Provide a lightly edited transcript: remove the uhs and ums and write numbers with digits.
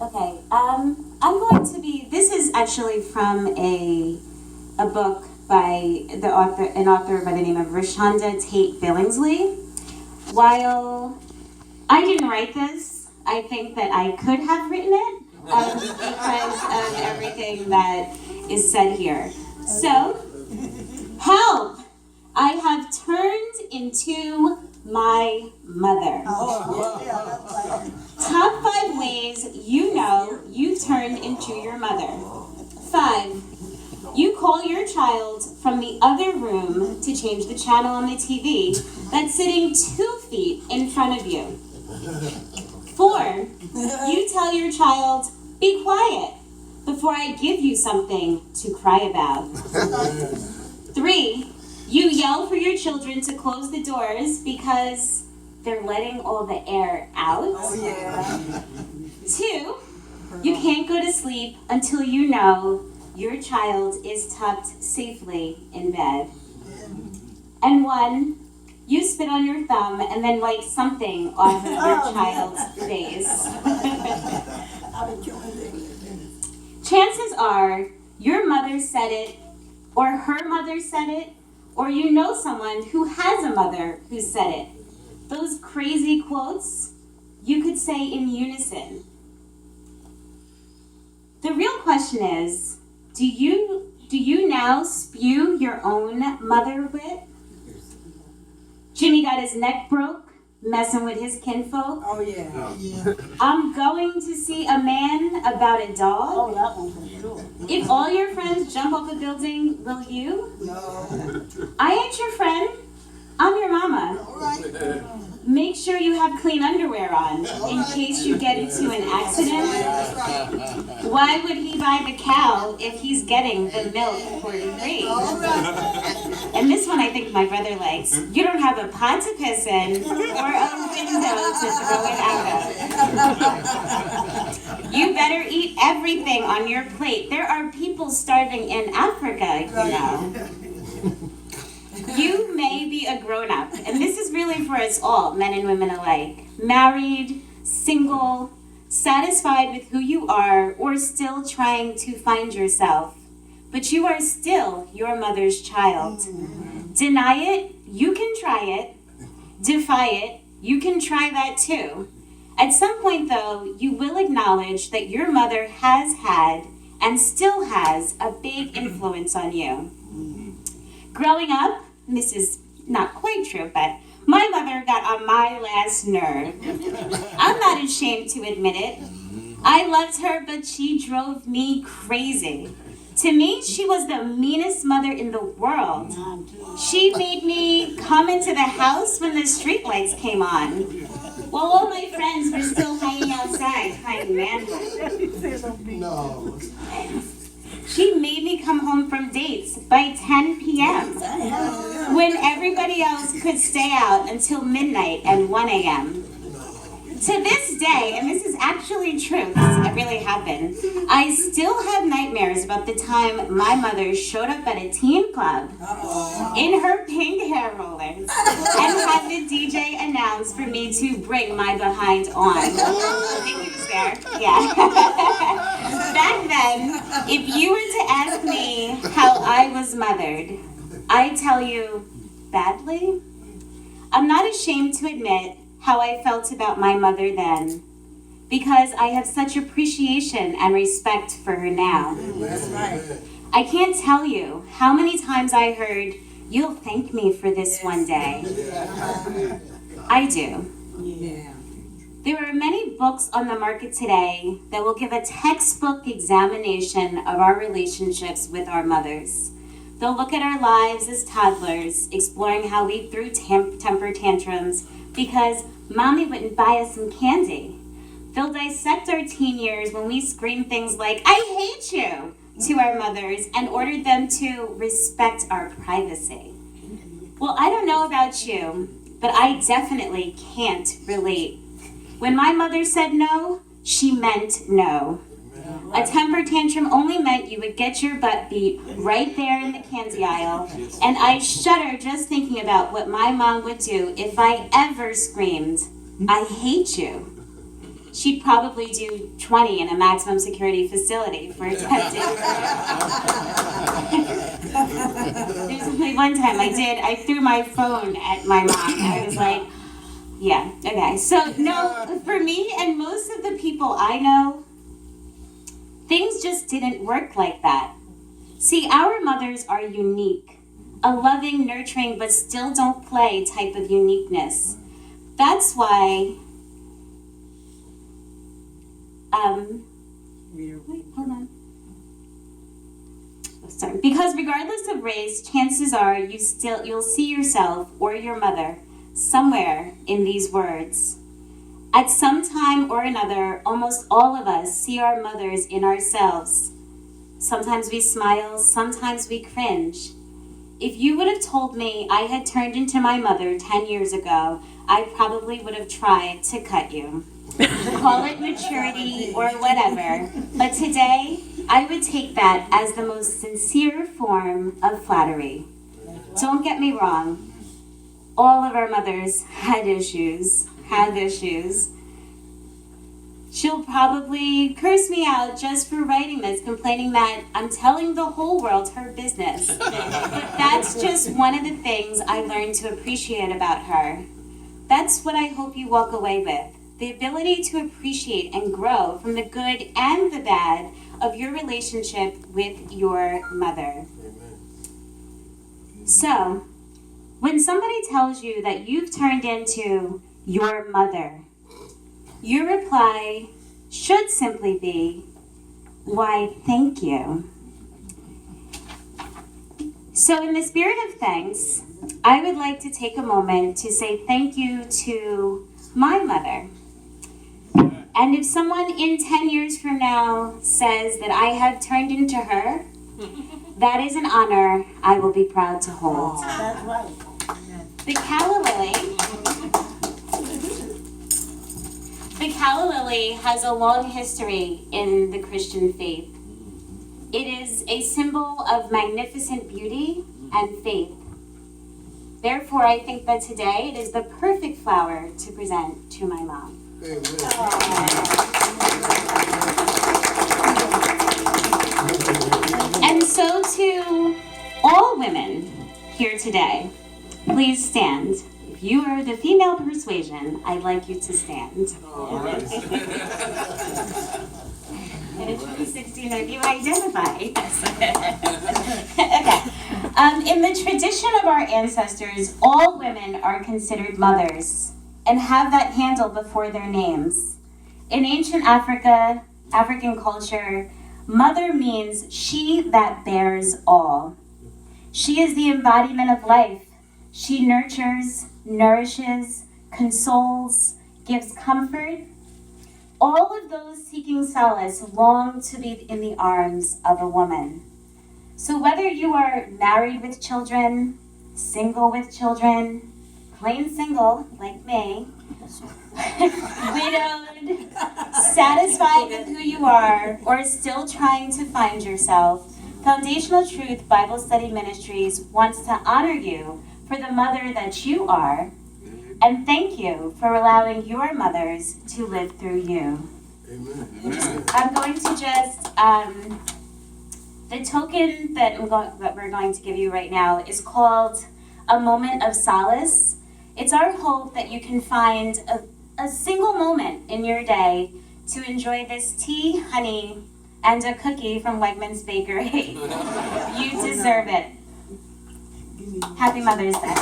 Okay. I'm going to be. This is actually from a book by an author by the name of Rashonda Tate Billingsley. While I didn't write this, I think that I could have written it because of everything that is said here. So, help! I have turned into my mother. Top 5 ways you know you've turned into your mother. 5. You call your child from the other room to change the channel on the TV that's sitting 2 feet in front of you. 4. You tell your child, be quiet, before I give you something to cry about. 3. You yell for your children to close the doors because they're letting all the air out. 2. You can't go to sleep until you know your child is tucked safely in bed. And 1. You spit on your thumb and then wipe something off of your child's face. Chances are your mother said it, or her mother said it, or you know someone who has a mother who said it. Those crazy quotes you could say in unison. The real question is, do you now spew your own mother wit? Jimmy got his neck broke messing with his kinfolk. Oh, yeah. I'm going to see a man about a dog. Oh, that one for sure. If all your friends jump off a building, will you? No. I ain't your friend. I'm your mama. All right. Make sure you have clean underwear on in case you get into an accident. Why would he buy the cow if he's getting the milk for free? And this one I think my brother likes. You don't have a pot to piss in or a window to throw it out of. You better eat everything on your plate. There are people starving in Africa, you know. You may be a grown-up, and this is really for us all, men and women alike. Married, single, satisfied with who you are, or still trying to find yourself. But you are still your mother's child. Deny it, you can try it. Defy it, you can try that too. At some point, though, you will acknowledge that your mother has had and still has a big influence on you. Growing up, this is not quite true, but my mother got on my last nerve. I'm not ashamed to admit it. I loved her, but she drove me crazy. To me, she was the meanest mother in the world. She made me come into the house when the streetlights came on, while all my friends were still hanging outside playing manhunt. No. She made me come home from dates by 10 p.m. when everybody else could stay out until midnight and 1 a.m. To this day, and this is actually true, this really happened, I still have nightmares about the time my mother showed up at a teen club in her pink hair rollers and had the DJ announce for me to bring my behind on. I think he was there. Yeah. Back then, if you were to ask me how I was mothered, I tell you, badly. I'm not ashamed to admit how I felt about my mother then, because I have such appreciation and respect for her now. That's right. I can't tell you how many times I heard, you'll thank me for this one day. I do. Yeah. There are many books on the market today that will give a textbook examination of our relationships with our mothers. They'll look at our lives as toddlers, exploring how we threw temper tantrums because Mommy wouldn't buy us some candy. They'll dissect our teen years when we screamed things like, I hate you, to our mothers and ordered them to respect our privacy. Well, I don't know about you, but I definitely can't relate. When my mother said no, she meant no. A temper tantrum only meant you would get your butt beat right there in the candy aisle, and I shudder just thinking about what my mom would do if I ever screamed, I hate you. she'd probably do 20 in a maximum security facility for attempting. There's only one time I threw my phone at my mom. I was like, yeah, okay. So, no, for me and most of the people I know, things just didn't work like that. See, our mothers are unique. A loving, nurturing, but still don't play type of uniqueness. That's why, wait, hold on. Oh, sorry. Because regardless of race, chances are you'll see yourself or your mother somewhere in these words. At some time or another, almost all of us see our mothers in ourselves. Sometimes we smile, sometimes we cringe. If you would have told me I had turned into my mother 10 years ago, I probably would have tried to cut you. Call it maturity or whatever. But today, I would take that as the most sincere form of flattery. Don't get me wrong. All of our mothers have issues. She'll probably curse me out just for writing this, complaining that I'm telling the whole world her business. But that's just one of the things I learned to appreciate about her. That's what I hope you walk away with. The ability to appreciate and grow from the good and the bad of your relationship with your mother. So, when somebody tells you that you've turned into your mother, your reply should simply be, why, thank you. So in the spirit of thanks, I would like to take a moment to say thank you to my mother. And if someone in 10 years from now says that I have turned into her, that is an honor I will be proud to hold. That's right. The calla lily has a long history in the Christian faith. It is a symbol of magnificent beauty and faith. Therefore, I think that today it is the perfect flower to present to my mom. And so to all women here today, please stand. If you are the female persuasion, I'd like you to stand. All right. In a 2016, if you identify. Okay. In the tradition of our ancestors, all women are considered mothers and have that handle before their names. In ancient African culture, mother means she that bears all. She is the embodiment of life. She nurtures, nourishes, consoles, gives comfort. All of those seeking solace long to be in the arms of a woman. So whether you are married with children, single with children, plain single like me, widowed, satisfied with who you are, or still trying to find yourself, Foundational Truth Bible Study Ministries wants to honor you for the mother that you are, and thank you for allowing your mothers to live through you. Amen. I'm going to just, the token that we're going to give you right now is called A Moment of Solace. It's our hope that you can find a single moment in your day to enjoy this tea, honey, and a cookie from Wegmans Bakery. You deserve it. Happy Mother's Day.